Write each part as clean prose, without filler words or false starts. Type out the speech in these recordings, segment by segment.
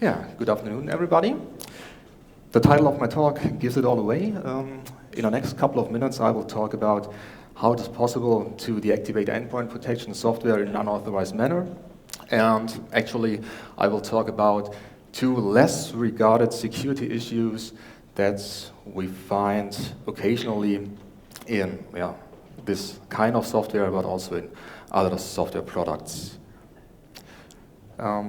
Yeah, good afternoon, everybody. The title of my talk gives it all away. In the next couple of minutes, I will talk about how it is possible to deactivate endpoint protection software in an unauthorized manner. And actually, I will talk about two less regarded security issues that we find occasionally in this kind of software, but also in other software products.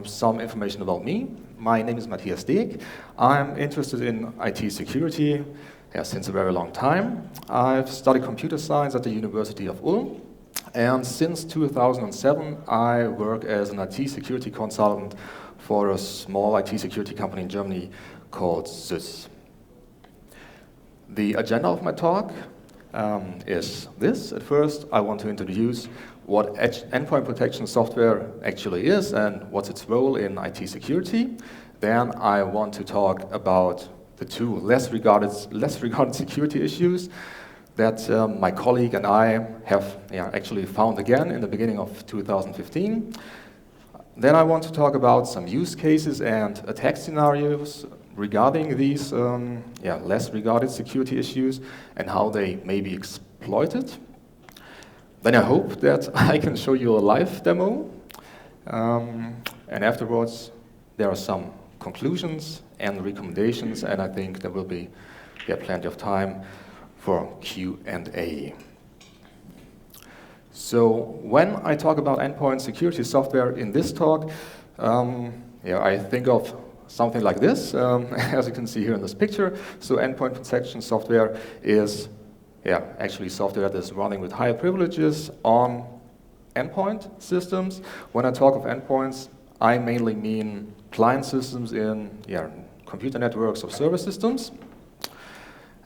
Some information about me. My name is Matthias Deeg. I'm interested in IT security since a very long time. I've studied computer science at the University of Ulm, and since 2007 I work as an IT security consultant for a small IT security company in Germany called SySS. The agenda of my talk is this. At first, I want to introduce what endpoint protection software actually is and what's its role in IT security. Then I want to talk about the two less regarded security issues that my colleague and I have actually found again in the beginning of 2015. Then I want to talk about some use cases and attack scenarios regarding these less regarded security issues and how they may be exploited. Then I hope that I can show you a live demo. And afterwards, there are some conclusions and recommendations, and I think there will be plenty of time for Q&A. So when I talk about endpoint security software in this talk, I think of something like this, as you can see here in this picture. So endpoint protection software is actually software that is running with higher privileges on endpoint systems. When I talk of endpoints, I mainly mean client systems in computer networks or server systems.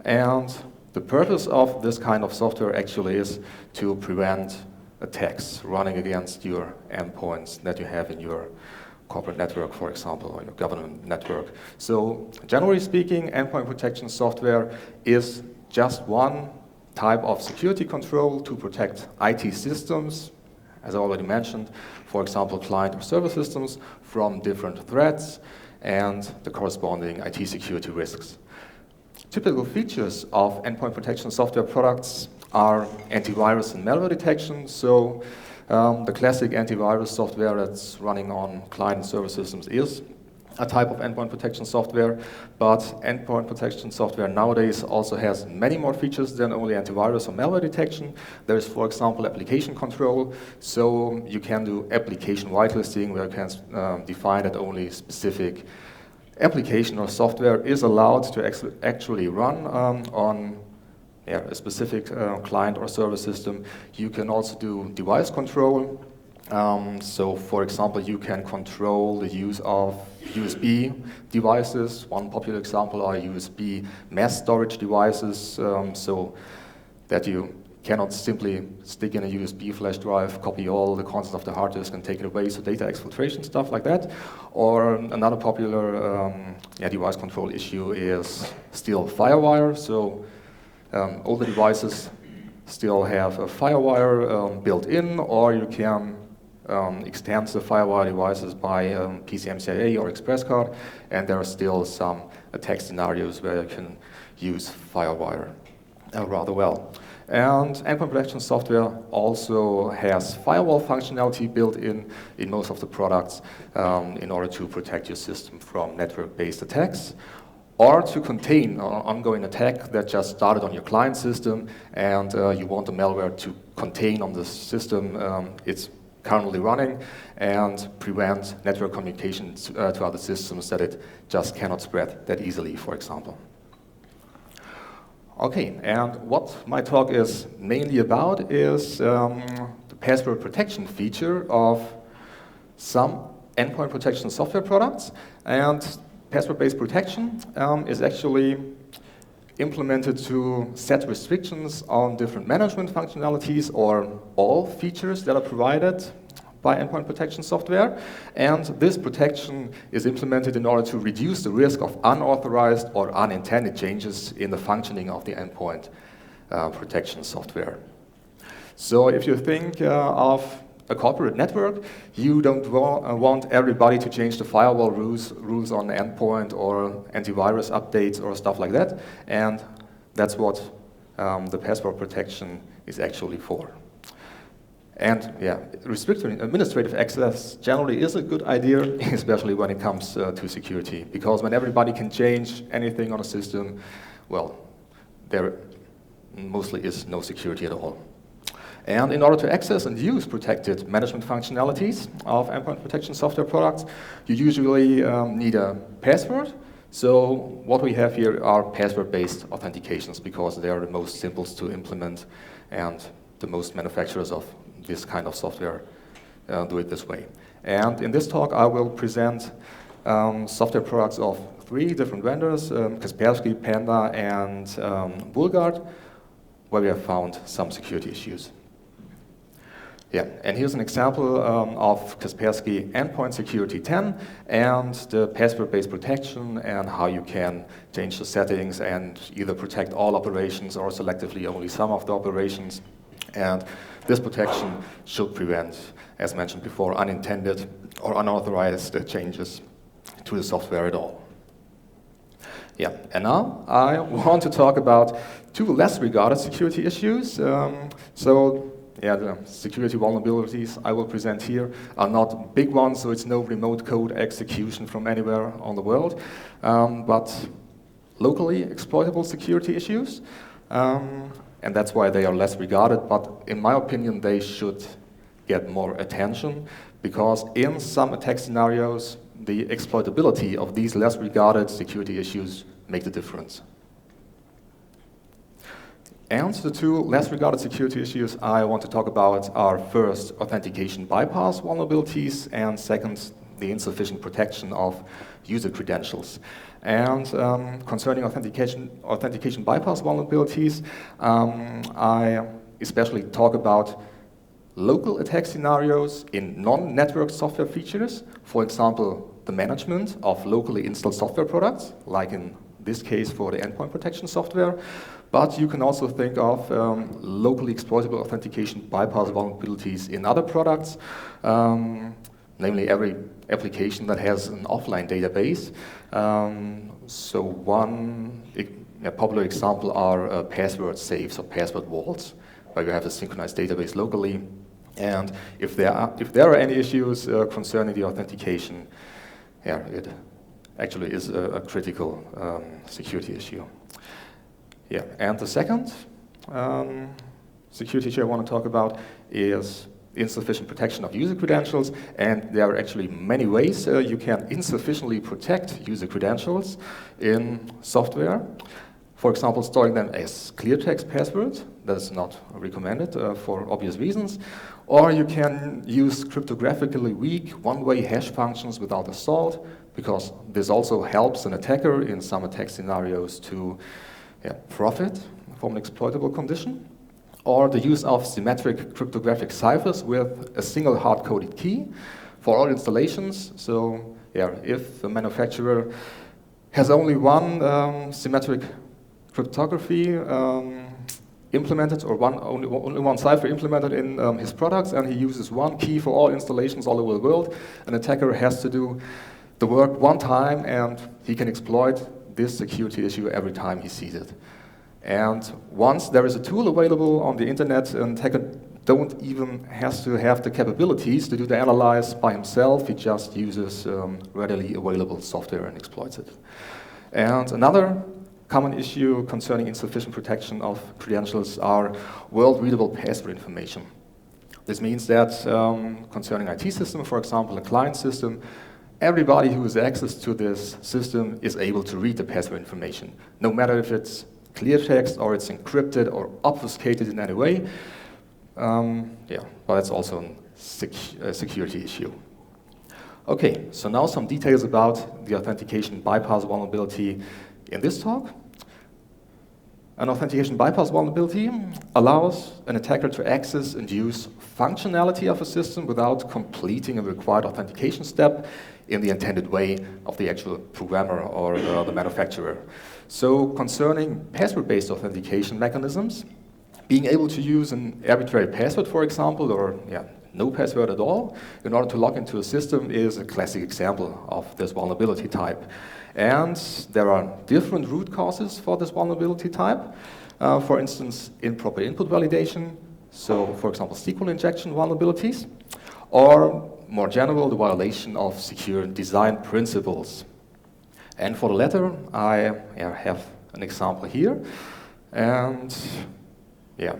And the purpose of this kind of software actually is to prevent attacks running against your endpoints that you have in your corporate network, for example, or your government network. So generally speaking, endpoint protection software is just one type of security control to protect IT systems, as I already mentioned, for example, client or server systems from different threats and the corresponding IT security risks. Typical features of endpoint protection software products are antivirus and malware detection. So the classic antivirus software that's running on client and server systems is a type of endpoint protection software, but endpoint protection software nowadays also has many more features than only antivirus or malware detection. There is, for example, application control, so you can do application whitelisting, where you can define that only specific application or software is allowed to actually run on a specific client or server system. You can also do device control. So, for example, you can control the use of USB devices. One popular example are USB mass storage devices, so that you cannot simply stick in a USB flash drive, copy all the contents of the hard disk and take it away, so data exfiltration, stuff like that. Or another popular device control issue is still FireWire. So all the devices still have a FireWire built in, or you can extend the FireWire devices by PCMCIA or ExpressCard, and there are still some attack scenarios where you can use FireWire rather well. And endpoint protection software also has firewall functionality built in most of the products in order to protect your system from network-based attacks, or to contain an ongoing attack that just started on your client system and you want the malware to contain on the system it's currently running and prevent network communication to other systems, that it just cannot spread that easily, for example. Okay, and what my talk is mainly about is the password protection feature of some endpoint protection software products. And password-based protection is actually implemented to set restrictions on different management functionalities or all features that are provided by endpoint protection software. And this protection is implemented in order to reduce the risk of unauthorized or unintended changes in the functioning of the endpoint protection software. So if you think of a corporate network, you don't want everybody to change the firewall rules on Endpoint or antivirus updates or stuff like that, and that's what the password protection is actually for. And yeah, restricting administrative access generally is a good idea, especially when it comes to security, because when everybody can change anything on a system, well, there mostly is no security at all. And in order to access and use protected management functionalities of endpoint protection software products, you usually need a password. So what we have here are password-based authentications because they are the most simplest to implement, and the most manufacturers of this kind of software do it this way. And in this talk, I will present software products of 3 different vendors, Kaspersky, Panda, and Bullguard, where we have found some security issues. Yeah, and here's an example of Kaspersky Endpoint Security 10 and the password-based protection and how you can change the settings and either protect all operations or selectively only some of the operations. And this protection should prevent, as mentioned before, unintended or unauthorized changes to the software at all. Yeah, and now I want to talk about 2 less regarded security issues. Yeah, the security vulnerabilities I will present here are not big ones, so it's no remote code execution from anywhere on the world, but locally exploitable security issues. And that's why they are less regarded, but in my opinion, they should get more attention, because in some attack scenarios, the exploitability of these less regarded security issues make the difference. And the 2 less regarded security issues I want to talk about are first, authentication bypass vulnerabilities, and second, the insufficient protection of user credentials. And concerning authentication bypass vulnerabilities, I especially talk about local attack scenarios in non-network software features, for example, the management of locally installed software products, like in this case for the endpoint protection software. But you can also think of locally exploitable authentication bypass vulnerabilities in other products, namely every application that has an offline database. So one popular example are password safes or password vaults, where you have a synchronized database locally. And if there are any issues concerning the authentication, yeah, it actually is a critical security issue. Yeah, and the second security issue I want to talk about is insufficient protection of user credentials, and there are actually many ways you can insufficiently protect user credentials in software. For example, storing them as clear text passwords. That is not recommended for obvious reasons. Or you can use cryptographically weak one-way hash functions without assault, because this also helps an attacker in some attack scenarios to profit from an exploitable condition. Or the use of symmetric cryptographic ciphers with a single hard-coded key for all installations. So yeah, if the manufacturer has only one symmetric cryptography implemented, or only one cipher implemented in his products, and he uses one key for all installations all over the world, an attacker has to do the work one time, and he can exploit this security issue every time he sees it. And once there is a tool available on the internet, an attacker don't even has to have the capabilities to do the analyze by himself. He just uses readily available software and exploits it. And another common issue concerning insufficient protection of credentials are world-readable password information. This means that concerning IT system, for example, a client system, everybody who has access to this system is able to read the password information, no matter if it's clear text or it's encrypted or obfuscated in any way. But that's also a security issue. Okay, so now some details about the authentication bypass vulnerability in this talk. An authentication bypass vulnerability allows an attacker to access and use functionality of a system without completing a required authentication step in the intended way of the actual programmer or the manufacturer. So concerning password-based authentication mechanisms, being able to use an arbitrary password, for example, or no password at all in order to log into a system is a classic example of this vulnerability type. And there are different root causes for this vulnerability type. For instance, improper input validation, so for example, SQL injection vulnerabilities, or more general, the violation of secure design principles. And for the latter, I have an example here. And yeah,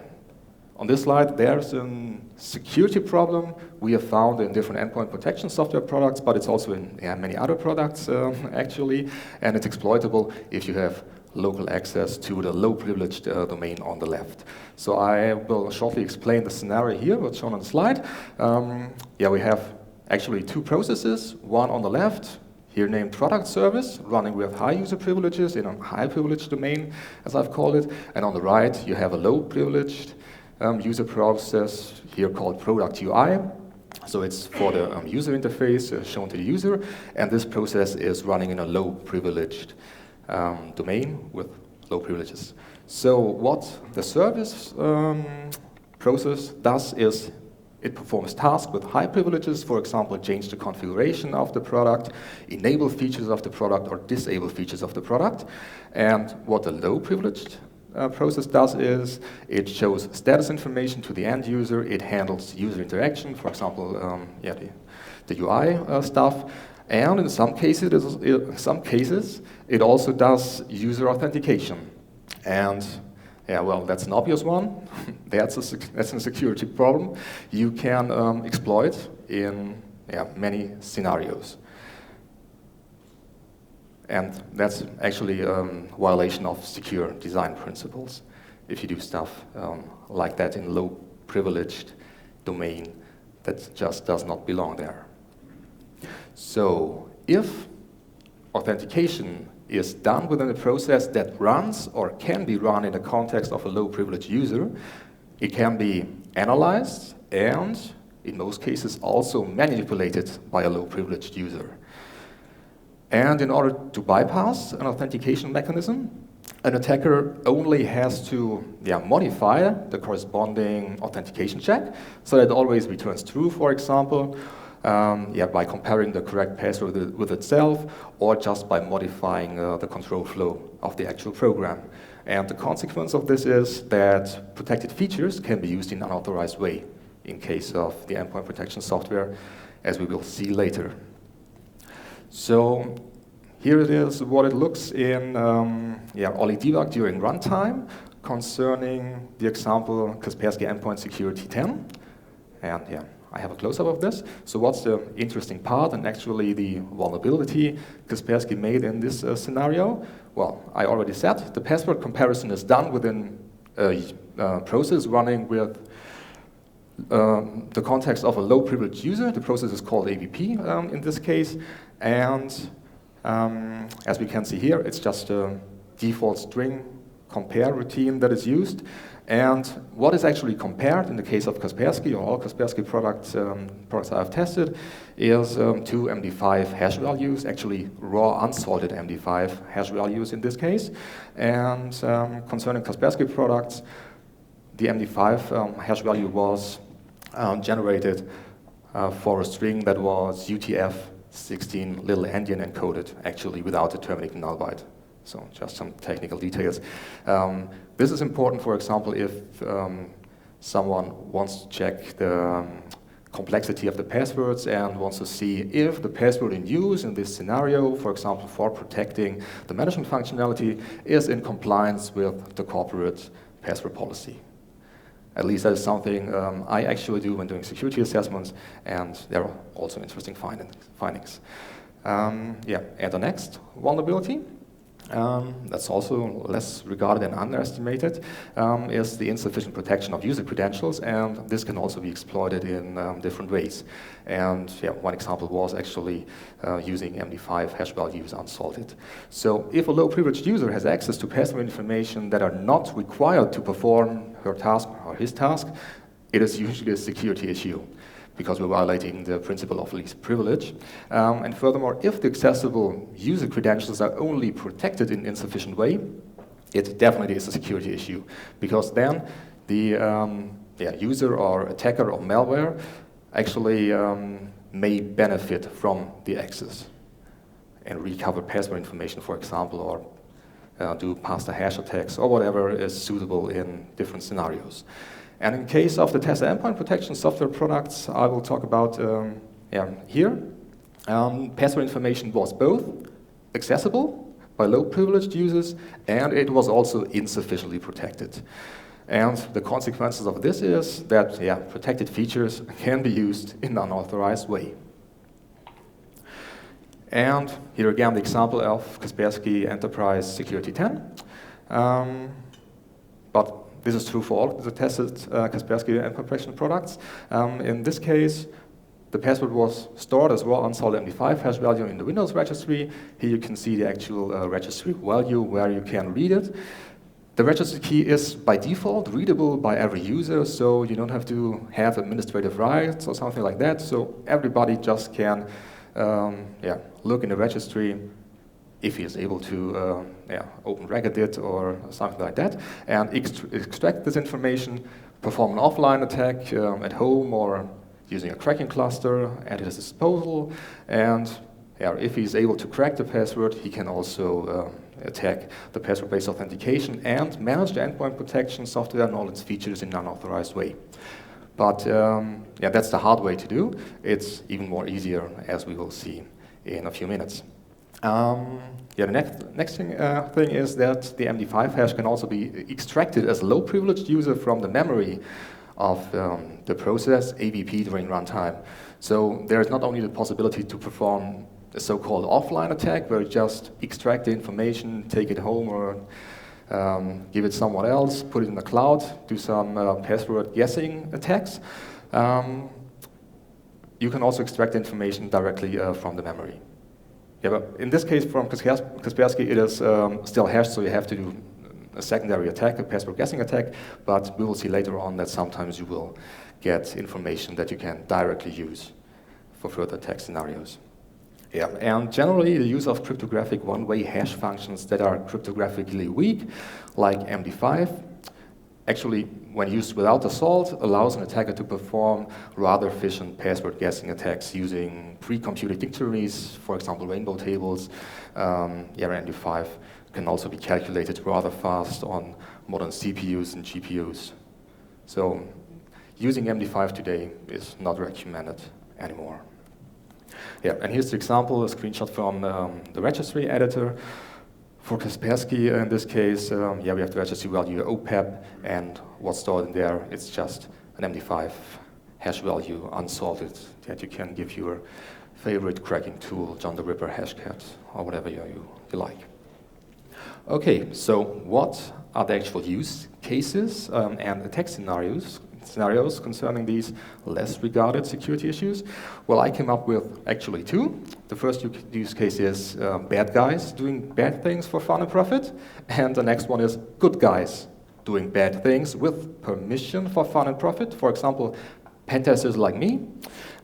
on this slide, there's a security problem we have found in different endpoint protection software products, but it's also in many other products, actually. And it's exploitable if you have local access to the low-privileged domain on the left. So I will shortly explain the scenario here, what's shown on the slide. We have actually two processes, one on the left, here named product service, running with high user privileges in a high privileged domain, as I've called it. And on the right, you have a low privileged user process, here called product UI. So it's for the user interface shown to the user. And this process is running in a low privileged domain with low privileges. So what the service process does is it performs tasks with high privileges, for example, change the configuration of the product, enable features of the product, or disable features of the product. And what the low privileged process does is it shows status information to the end user, it handles user interaction, for example, the UI stuff. And in some cases, it also does user authentication. And that's an obvious one. That's a security problem you can exploit in many scenarios. And that's actually a violation of secure design principles if you do stuff like that in low privileged domain that just does not belong there. So if authentication is done within a process that runs or can be run in the context of a low privileged user, it can be analyzed and in most cases also manipulated by a low privileged user. And in order to bypass an authentication mechanism, an attacker only has to modify the corresponding authentication check so that it always returns true, for example, by comparing the correct password with itself, or just by modifying the control flow of the actual program. And the consequence of this is that protected features can be used in an unauthorized way in case of the endpoint protection software, as we will see later. So here it is what it looks in Oli debug during runtime concerning the example Kaspersky Endpoint Security 10. And I have a close-up of this. So what's the interesting part and actually the vulnerability Kaspersky made in this scenario? Well, I already said the password comparison is done within a process running with the context of a low privileged user. The process is called AVP in this case. And as we can see here, it's just a default string compare routine that is used. And what is actually compared in the case of Kaspersky, or all Kaspersky products I have tested, is two MD5 hash values, actually raw unsalted MD5 hash values in this case. And concerning Kaspersky products, the MD5 hash value was generated for a string that was UTF-16 little endian encoded, actually without a terminating null byte. So just some technical details. This is important, for example, if someone wants to check the complexity of the passwords and wants to see if the password in use in this scenario, for example, for protecting the management functionality, is in compliance with the corporate password policy. At least that is something I actually do when doing security assessments, and there are also interesting findings. And the next vulnerability, that's also less regarded and underestimated, is the insufficient protection of user credentials, and this can also be exploited in different ways. And one example was actually using MD5 hash values unsalted. So if a low privileged user has access to password information that are not required to perform her task or his task, it is usually a security issue, because we're violating the principle of least privilege. And furthermore, if the accessible user credentials are only protected in insufficient way, it definitely is a security issue, because then the user or attacker or malware actually may benefit from the access and recover password information, for example, or do pass the hash attacks or whatever is suitable in different scenarios. And in case of the Tesla endpoint protection software products, I will talk about here. Password information was both accessible by low privileged users, and it was also insufficiently protected. And the consequences of this is that protected features can be used in an unauthorized way. And here again the example of Kaspersky Enterprise Security 10. But this is true for all the tested Kaspersky endpoint protection products. In this case, the password was stored as raw unsolved MD5 hash value in the Windows registry. Here you can see the actual registry value where you can read it. The registry key is by default readable by every user, so you don't have to have administrative rights or something like that. So everybody just can look in the registry if he is able to open Regedit or something like that, and extract this information, perform an offline attack at home or using a cracking cluster at his disposal. And if he's able to crack the password, he can also attack the password-based authentication and manage the endpoint protection software and all its features in an unauthorized way. But that's the hard way to do. It's even more easier, as we will see in a few minutes. The next thing is that the MD5 hash can also be extracted as a low privileged user from the memory of the process AVP during runtime. So there is not only the possibility to perform a so-called offline attack, where you just extract the information, take it home, or give it someone else, put it in the cloud, do some password guessing attacks. You can also extract information directly from the memory. But in this case, from Kaspersky, it is still hashed, so you have to do a secondary attack, a password guessing attack, but we will see later on that sometimes you will get information that you can directly use for further attack scenarios. And generally, the use of cryptographic one-way hash functions that are cryptographically weak, like MD5, actually, when used without assault, allows an attacker to perform rather efficient password guessing attacks using pre-computed dictionaries, for example, rainbow tables. MD5 can also be calculated rather fast on modern CPUs and GPUs. So using MD5 today is not recommended anymore. And here's the example, a screenshot from the registry editor. For Kaspersky, in this case, we have the registry value OPEP, and what's stored in there, it's just an MD5 hash value unsalted that you can give your favorite cracking tool, John the Ripper, Hashcat, or whatever you like. Okay, so what are the actual use cases and attack scenarios concerning these less regarded security issues? Well, I came up with actually two. The first use case is bad guys doing bad things for fun and profit, and the next one is good guys doing bad things with permission for fun and profit. For example, pen testers like me,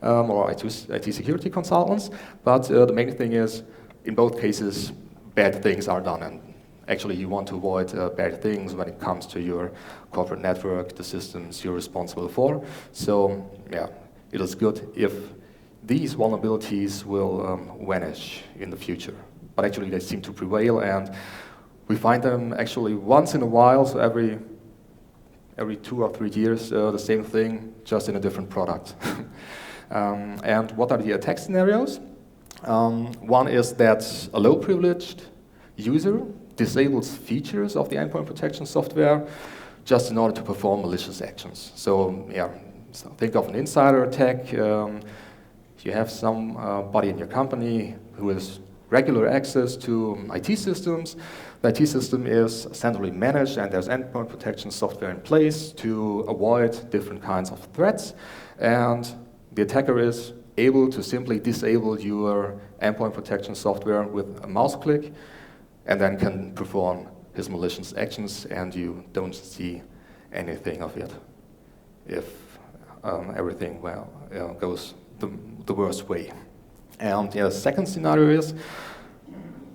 or IT security consultants, but the main thing is, in both cases, bad things are done, and actually you want to avoid bad things when it comes to your corporate network, the systems you're responsible for. So it is good if these vulnerabilities will vanish in the future. But actually they seem to prevail, and we find them actually once in a while, so every 2 or 3 years, the same thing, just in a different product. And what are the attack scenarios? One is that a low privileged user disables features of the endpoint protection software just in order to perform malicious actions. So think of an insider attack. You have somebody in your company who has regular access to IT systems. The IT system is centrally managed, and there's endpoint protection software in place to avoid different kinds of threats. And the attacker is able to simply disable your endpoint protection software with a mouse click, and then can perform his malicious actions, and you don't see anything of it if everything goes the worst way. And the second scenario is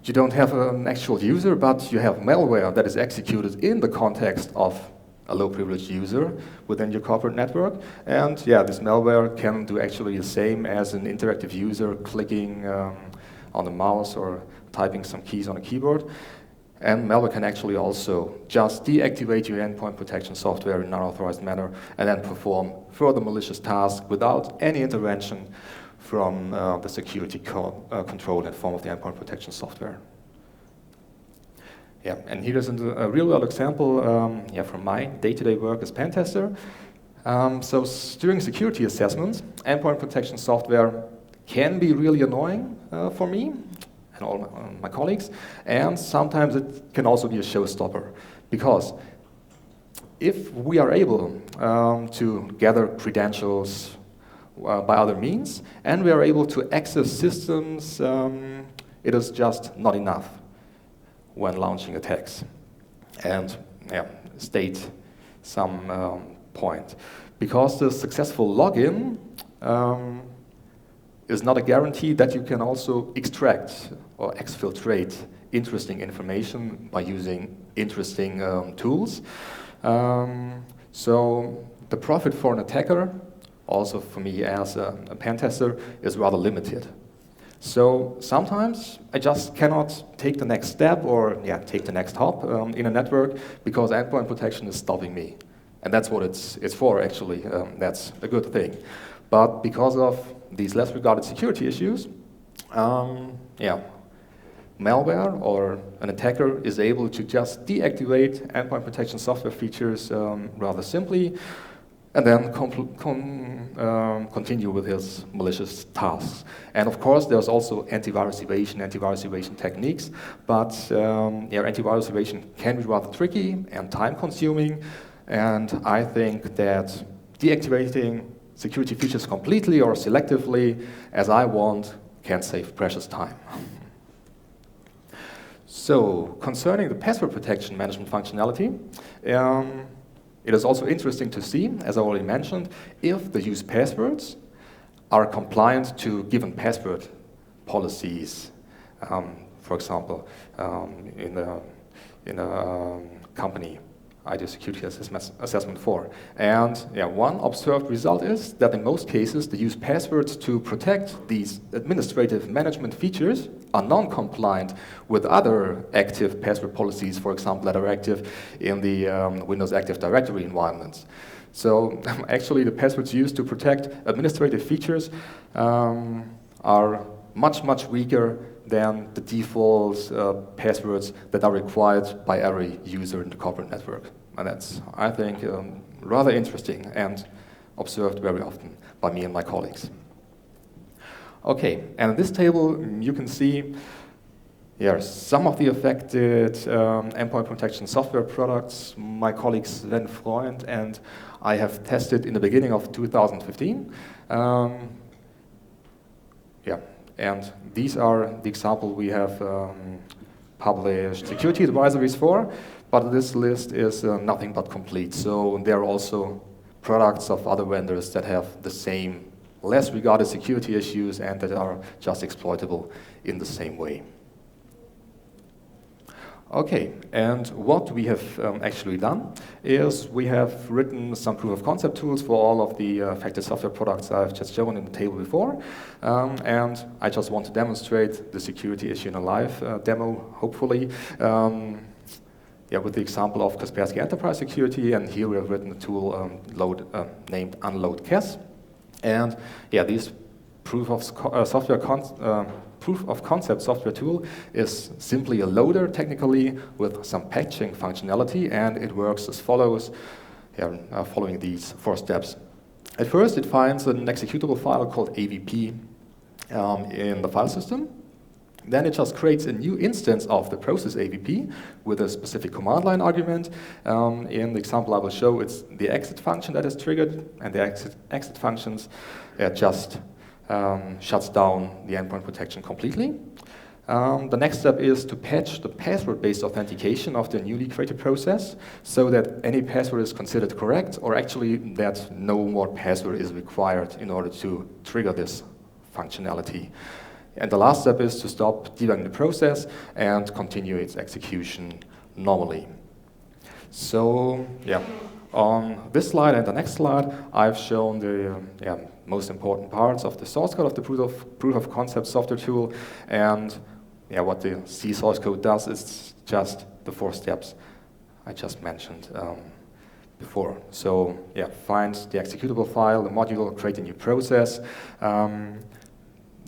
you don't have an actual user, but you have malware that is executed in the context of a low-privileged user within your corporate network. And yeah, this malware can do actually the same as an interactive user clicking on the mouse or typing some keys on a keyboard. And malware can actually also just deactivate your endpoint protection software in an unauthorized manner and then perform further malicious tasks without any intervention from the security control in form of the endpoint protection software. Yeah, and here is a real-world example from my day-to-day work as pen tester. So during security assessments, endpoint protection software can be really annoying for me and all my colleagues, and sometimes it can also be a showstopper, because if we are able to gather credentials by other means, and we are able to access systems, it is just not enough when launching attacks. And state some point. Because the successful login is not a guarantee that you can also extract or exfiltrate interesting information by using interesting tools. So the profit for an attacker, also for me as a pen tester, is rather limited. So sometimes I just cannot take the next step or take the next hop in a network because endpoint protection is stopping me. And that's what it's for, actually. That's a good thing. But because of these less regarded security issues, malware or an attacker is able to just deactivate endpoint protection software features rather simply, and then continue with his malicious tasks. And of course, there's also antivirus evasion techniques, but antivirus evasion can be rather tricky and time-consuming, and I think that deactivating security features completely or selectively, as I want, can save precious time. So, concerning the password protection management functionality, it is also interesting to see, as I already mentioned, if the used passwords are compliant to given password policies. For example, in a company I do security assessment for. And one observed result is that in most cases the used passwords to protect these administrative management features are non-compliant with other active password policies, for example, that are active in the Windows Active Directory environments. So actually the passwords used to protect administrative features are much weaker than the default passwords that are required by every user in the corporate network. And that's, I think, rather interesting and observed very often by me and my colleagues. Okay, and in this table you can see some of the affected endpoint protection software products my colleague Sven Freund and I have tested in the beginning of 2015. And these are the example we have published security advisories for, but this list is nothing but complete. So there are also products of other vendors that have the same less regarded security issues and that are just exploitable in the same way. Okay, and what we have actually done is we have written some proof of concept tools for all of the affected software products I've just shown in the table before. And I just want to demonstrate the security issue in a live demo, hopefully. With the example of Kaspersky Enterprise Security, and here we have written a tool named Unload CAS. And these proof of concept software tool is simply a loader technically with some patching functionality, and it works as follows, following these 4 steps. At first it finds an executable file called AVP in the file system. Then it just creates a new instance of the process AVP with a specific command line argument. In the example I will show, it's the exit function that is triggered, and the exit functions just shuts down the endpoint protection completely. The next step is to patch the password-based authentication of the newly created process so that any password is considered correct, or actually that no more password is required in order to trigger this functionality. And the last step is to stop debugging the process and continue its execution normally. So, On this slide and the next slide, I've shown the most important parts of the source code of the proof of concept software tool, and what the C source code does is just the 4 steps I just mentioned before. So find the executable file, the module, create a new process.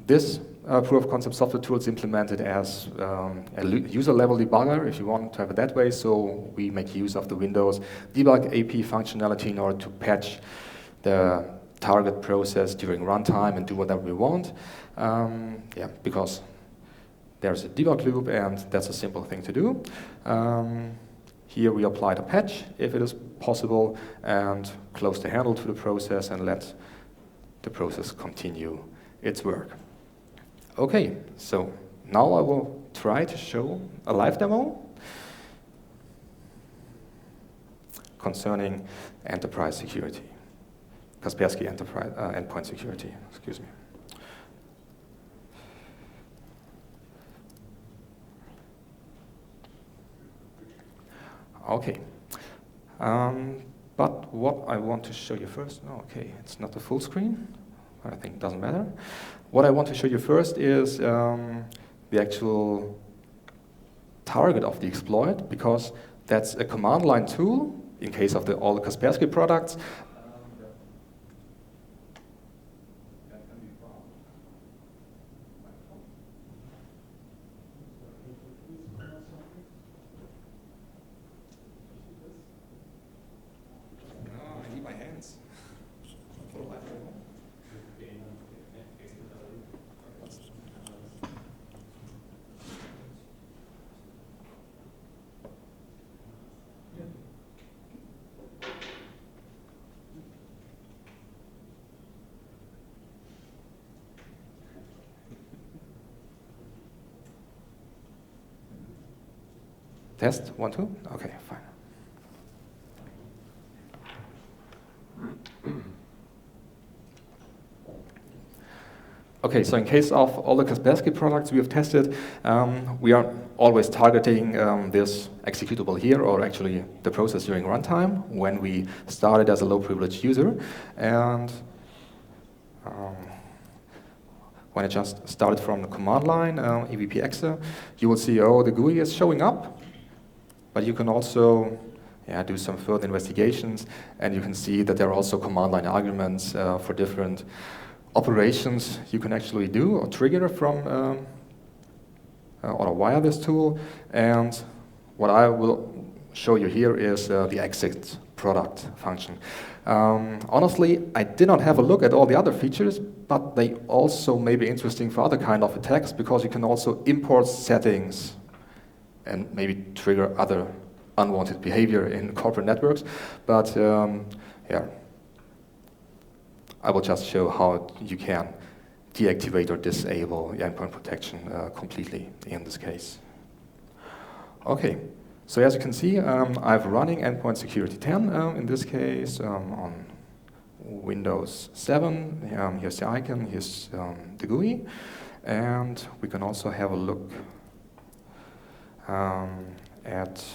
This proof of concept software tool is implemented as a user level debugger, if you want to have it that way. So we make use of the Windows debug AP functionality in order to patch the target process during runtime and do whatever we want. Because there's a debug loop, and that's a simple thing to do. Here we apply the patch, if it is possible, and close the handle to the process and let the process continue its work. Okay, so now I will try to show a live demo concerning enterprise security, Kaspersky enterprise endpoint security, excuse me. Okay, but what I want to show you first, okay, it's not the full screen, I think it doesn't matter. What I want to show you first is the actual target of the exploit, because that's a command line tool in case of all the Kaspersky products. I need my hands. Test, 1, 2, okay, fine. Okay, so in case of all the Kaspersky products we have tested, we are always targeting this executable here, or actually the process during runtime, when we started as a low privilege user. And when I just started from the command line, evp-exe, you will see, oh, the GUI is showing up. But you can also do some further investigations, and you can see that there are also command line arguments for different operations you can actually do or trigger from or via this tool. And what I will show you here is the exit product function. Honestly, I did not have a look at all the other features, but they also may be interesting for other kind of attacks, because you can also import settings and maybe trigger other unwanted behavior in corporate networks. But I will just show how you can deactivate or disable the endpoint protection completely in this case. Okay, so as you can see, I'm running endpoint security 10 in this case on Windows 7. Here's the icon, here's the GUI, and we can also have a look at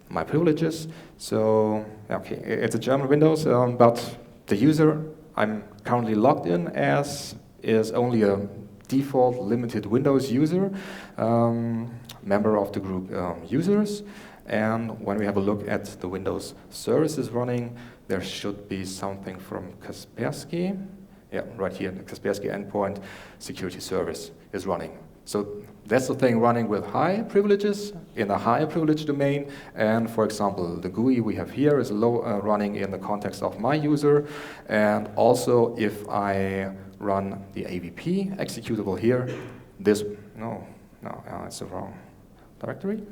my privileges. So, okay, it's a German Windows, but the user I'm currently logged in as is only a default limited Windows user, member of the group users. And when we have a look at the Windows services running, there should be something from Kaspersky. Yeah, right here, the Kaspersky endpoint security service is running. So that's the thing running with high privileges in a higher privilege domain. And for example, the GUI we have here is low, running in the context of my user. And also if I run the AVP executable here, this, it's the wrong directory.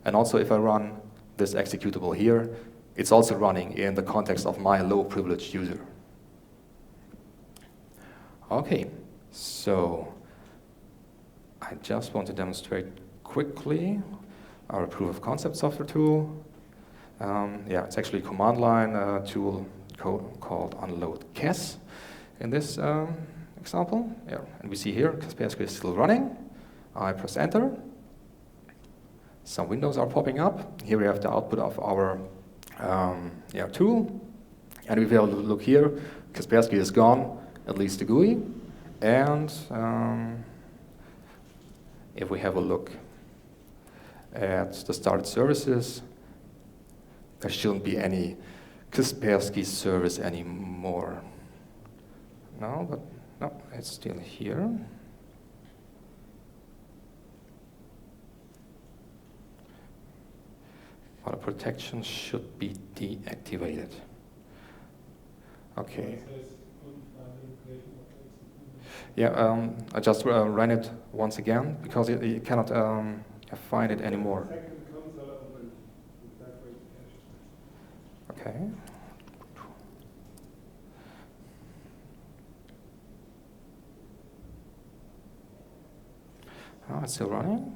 And also if I run this executable here, it's also running in the context of my low privilege user. Okay, so I just want to demonstrate quickly our proof of concept software tool. It's actually a command line tool called unload cas in this example. Yeah, and we see here Kaspersky is still running. I press enter. Some windows are popping up. Here we have the output of our tool. And if we have a look here, Kaspersky is gone, at least the GUI. And if we have a look at the started services, there shouldn't be any Kaspersky service anymore. No, it's still here. But the protection should be deactivated. Okay. Yeah, I just ran it once again because you cannot find it anymore. Okay. Oh, it's still running,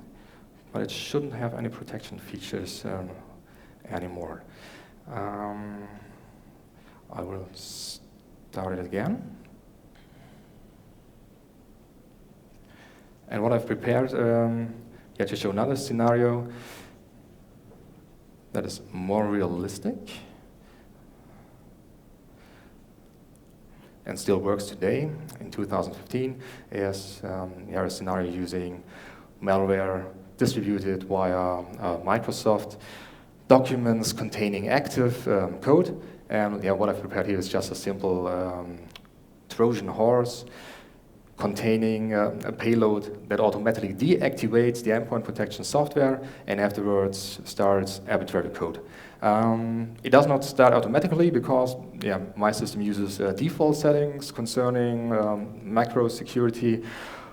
but it shouldn't have any protection features anymore. I will start it again. And what I've prepared to show another scenario that is more realistic and still works today in 2015 is a scenario using malware distributed via Microsoft documents containing active code. And what I've prepared here is just a simple Trojan horse containing a payload that automatically deactivates the endpoint protection software and afterwards starts arbitrary code. It does not start automatically because my system uses default settings concerning macro security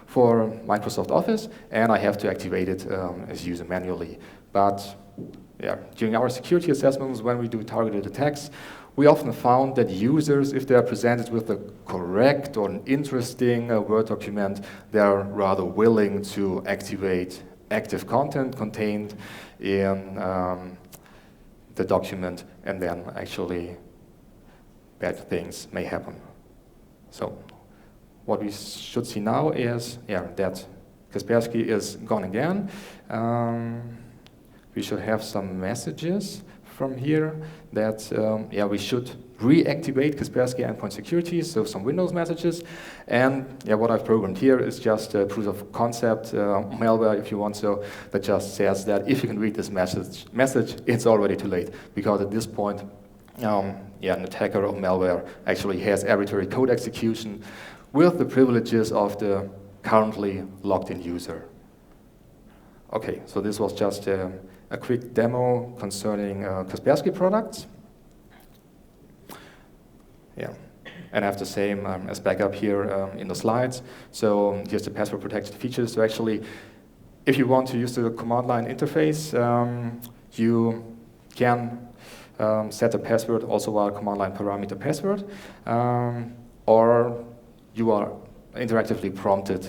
for Microsoft Office, and I have to activate it as user manually. But during our security assessments, when we do targeted attacks, we often found that users, if they are presented with a correct or an interesting Word document, they are rather willing to activate active content contained in the document, and then actually bad things may happen. So what we should see now is that Kaspersky is gone again. We should have some messages from here that we should reactivate Kaspersky endpoint security, so some Windows messages. And what I've programmed here is just a proof of concept malware, if you want, so that just says that if you can read this message, it's already too late, because at this point, an attacker of malware actually has arbitrary code execution with the privileges of the currently logged in user. Okay, so this was just a quick demo concerning Kaspersky products. And I have the same as backup here in the slides. So here's the password protected features. So actually, if you want to use the command line interface, you can set a password also via command line parameter password, or you are interactively prompted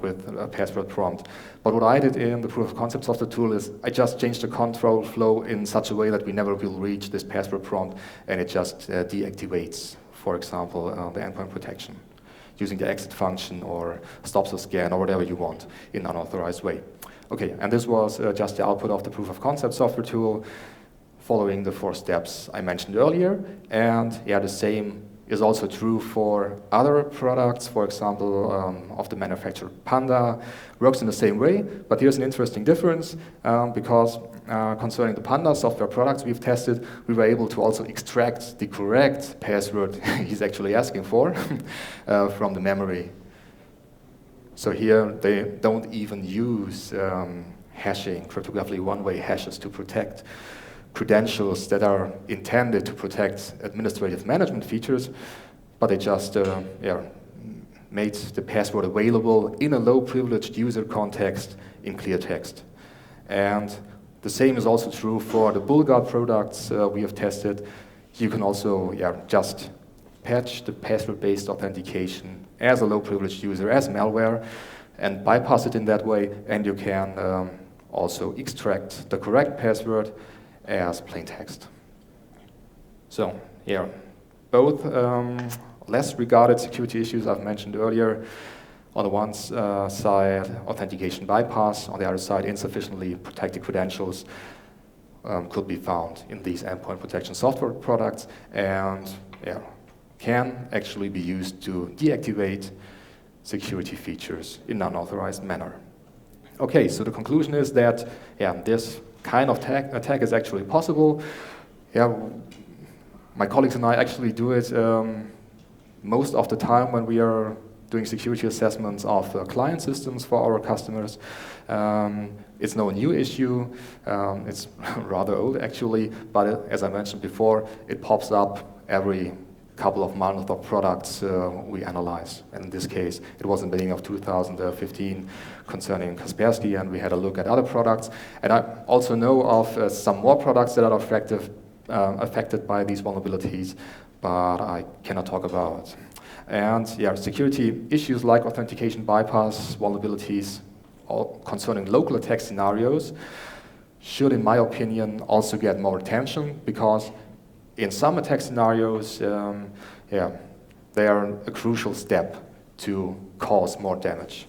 with a password prompt. But what I did in the proof of concept software tool is I just changed the control flow in such a way that we never will reach this password prompt, and it just deactivates, for example, the endpoint protection using the exit function or stops the scan or whatever you want in an unauthorized way. Okay, and this was just the output of the proof of concept software tool following the 4 steps I mentioned earlier. And the same is also true for other products, for example, of the manufacturer Panda. Works in the same way, but here's an interesting difference because concerning the Panda software products we've tested, we were able to also extract the correct password he's actually asking for from the memory. So here they don't even use hashing, cryptographically one-way hashes to protect credentials that are intended to protect administrative management features, but they just made the password available in a low-privileged user context in clear text. And the same is also true for the BullGuard products we have tested. You can also just patch the password-based authentication as a low-privileged user, as malware, and bypass it in that way, and you can also extract the correct password as plain text. So here, both less regarded security issues I've mentioned earlier. On the one side, authentication bypass. On the other side, insufficiently protected credentials. could be found in these endpoint protection software products, and can actually be used to deactivate security features in an unauthorized manner. Okay, so the conclusion is that this kind of attack is actually possible. My colleagues and I actually do it most of the time when we are doing security assessments of client systems for our customers. It's no new issue. It's rather old actually, but as I mentioned before, it pops up every couple of months of products we analyze. And in this case, it was in the beginning of 2015 concerning Kaspersky, and we had a look at other products. And I also know of some more products that are affected by these vulnerabilities, but I cannot talk about. And security issues like authentication bypass vulnerabilities concerning local attack scenarios should, in my opinion, also get more attention, because in some attack scenarios, they are a crucial step to cause more damage.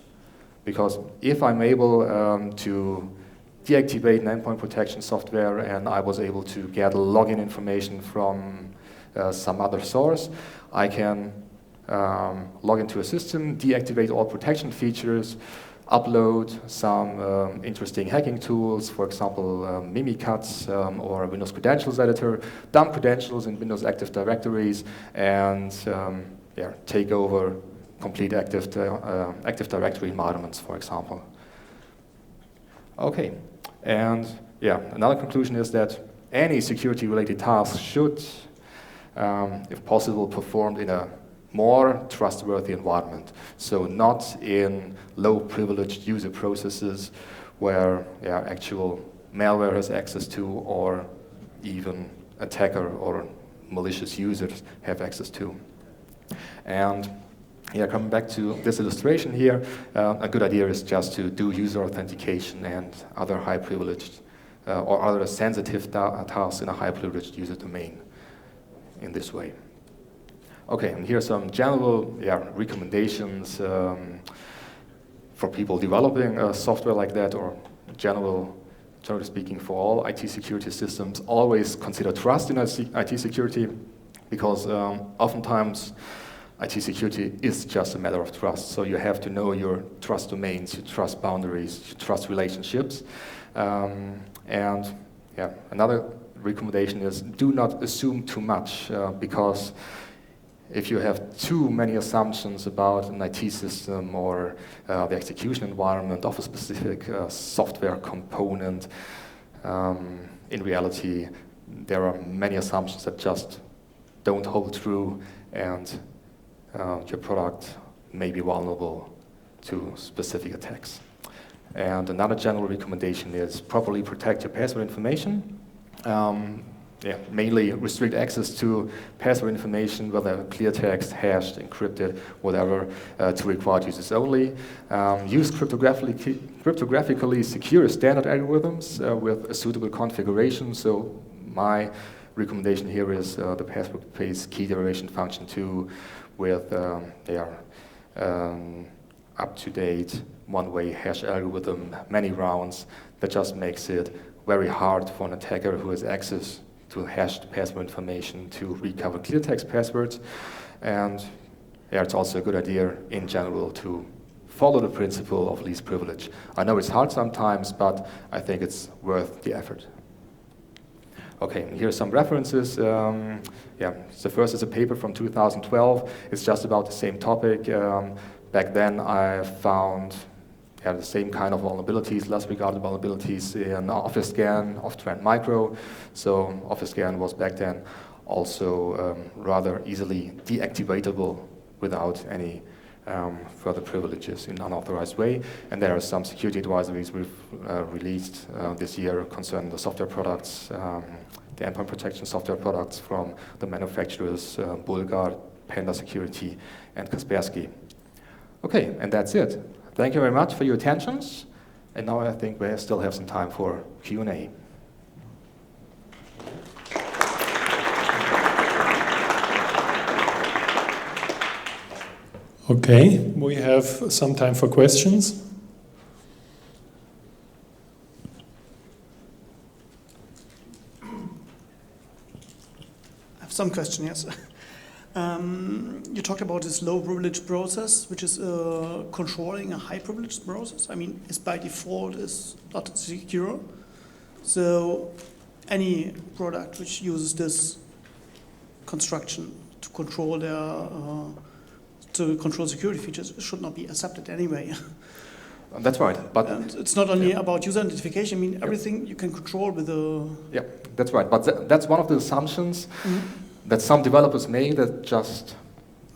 Because if I'm able to deactivate an endpoint protection software and I was able to get login information from some other source, I can log into a system, deactivate all protection features, upload some interesting hacking tools, for example, Mimikatz or Windows Credentials Editor, dump credentials in Windows Active Directories, and take over complete Active Directory environments, for example. Okay, and another conclusion is that any security-related task should, if possible, performed in a more trustworthy environment. So not in low-privileged user processes where actual malware has access to, or even attacker or malicious users have access to. And coming back to this illustration here, a good idea is just to do user authentication and other high-privileged or other sensitive tasks in a high-privileged user domain in this way. Okay, and here are some general recommendations for people developing software like that, or generally speaking, for all IT security systems. Always consider trust in IT security, because oftentimes IT security is just a matter of trust. So you have to know your trust domains, your trust boundaries, your trust relationships. Another recommendation is do not assume too much, because if you have too many assumptions about an IT system or the execution environment of a specific software component, in reality, there are many assumptions that just don't hold true, and your product may be vulnerable to specific attacks. And another general recommendation is properly protect your password information. Mainly restrict access to password information, whether clear text, hashed, encrypted, whatever, to required users only. Use cryptographically secure standard algorithms with a suitable configuration. So my recommendation here is the password-based key derivation function 2 with up-to-date one-way hash algorithm, many rounds, that just makes it very hard for an attacker who has access to hashed password information to recover clear text passwords. And it's also a good idea in general to follow the principle of least privilege. I know it's hard sometimes, but I think it's worth the effort. Okay, and here are some references. The first is a paper from 2012. It's just about the same topic. Back then I found the same kind of vulnerabilities, less regarded vulnerabilities in OfficeScan of Trend Micro. So OfficeScan was back then also rather easily deactivatable without any further privileges in an unauthorized way. And there are some security advisories we've released this year concerning the software products, the endpoint protection software products from the manufacturers Bulgar, Panda Security, and Kaspersky. Okay, and that's it. Thank you very much for your attentions. And now I think we still have some time for Q&A. Okay, we have some time for questions. some question, yes. You talked about this low privilege process, which is controlling a high privilege process. I mean, is by default is not secure. So any product which uses this construction to control security features should not be accepted anyway. That's right, but and it's not only about user identification. I mean, everything you can control with the. Yeah, that's right. But that's one of the assumptions that some developers make that just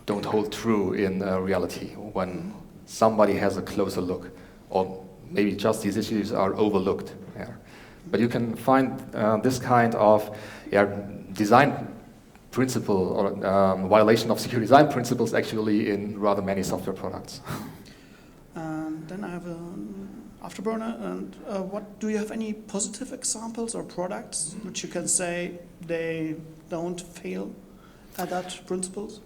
don't hold true in reality when somebody has a closer look, or maybe just these issues are overlooked. Yeah. But you can find this kind of design principle or violation of security design principles actually in rather many software products. And then I have an afterburner. And what do you have any positive examples or products which you can say they don't fail at that principles?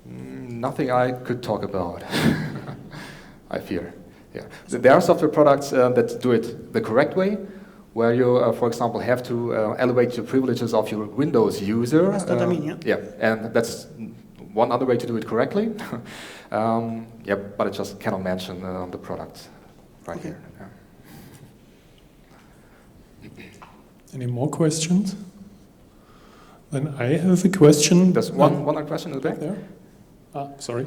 Nothing I could talk about. I fear. Yeah. There are software products that do it the correct way, where you, for example, have to elevate the privileges of your Windows user. That's what I mean, yeah. Yeah, and that's one other way to do it correctly. Yeah, but I just cannot mention the product right here. Yeah. Any more questions? Then I have a question. There's one other question in the back. There? Sorry.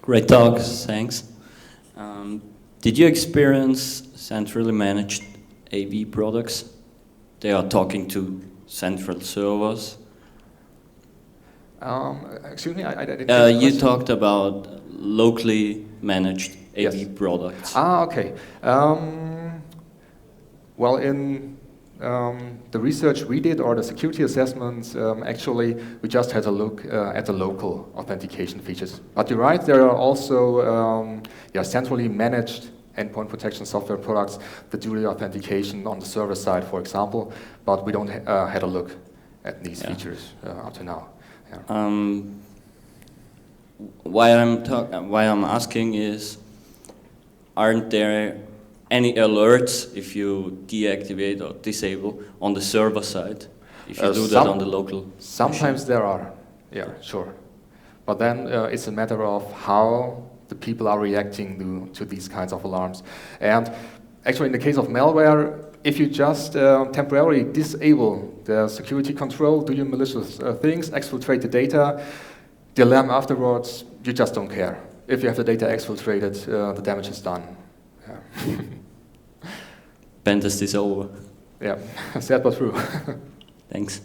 Great talk, thanks. Did you experience centrally managed AV products? They are talking to central servers. Excuse me, I didn't. You talked about locally managed AV products. Okay. Well, in the research we did, or the security assessments, actually, we just had a look at the local authentication features. But you're right, there are also centrally managed endpoint protection software products that do the authentication on the server side, for example, but we don't had a look at these features up to now. Yeah. Why I'm asking is, aren't there any alerts if you deactivate or disable on the server side, if you do that on the local? Sometimes there are, yeah, sure. But then it's a matter of how the people are reacting to these kinds of alarms. And actually in the case of malware, if you just temporarily disable the security control, do your malicious things, exfiltrate the data, the alarm afterwards, you just don't care. If you have the data exfiltrated, the damage is done. Yeah. Pentest is over. Yeah, sad but true. Thanks.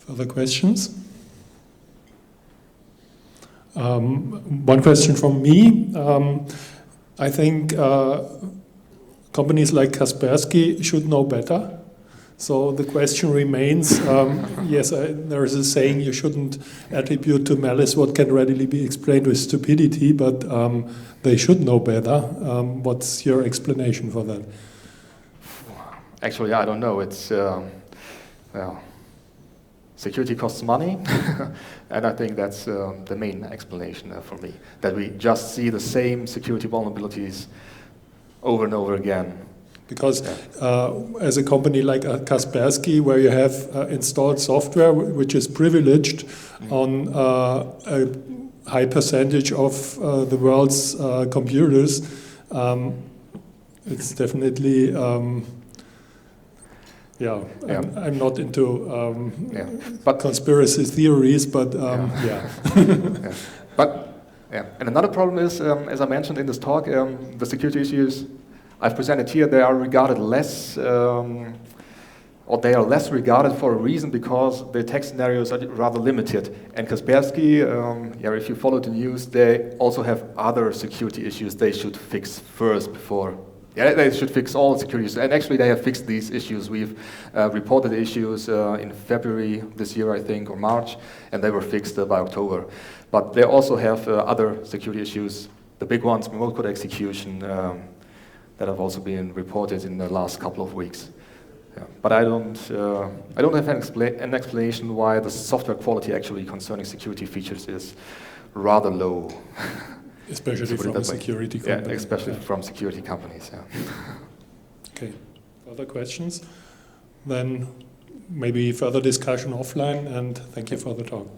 Further questions? One question from me. I think companies like Kaspersky should know better. So the question remains, yes, there is a saying you shouldn't attribute to malice what can readily be explained with stupidity, but they should know better. What's your explanation for that? Actually, I don't know. It's, well, security costs money, and I think that's the main explanation for me, that we just see the same security vulnerabilities over and over again. Because as a company like Kaspersky, where you have installed software which is privileged on a high percentage of the world's computers, it's definitely, I'm not into but conspiracy theories, but yeah. But, and another problem is, as I mentioned in this talk, the security issues I've presented here, they are regarded less, or they are less regarded for a reason because the attack scenarios are rather limited. And Kaspersky, if you follow the news, they also have other security issues they should fix first before. Yeah, they should fix all security issues. And actually they have fixed these issues. We've reported issues in February this year, I think, or March, and they were fixed by October. But they also have other security issues, the big ones, remote code execution, that have also been reported in the last couple of weeks. Yeah. But I don't have an explanation why the software quality actually concerning security features is rather low. Especially from a security company. Yeah, especially from security companies. Yeah. Okay. Further questions? Then maybe further discussion offline, and thank you for the talk.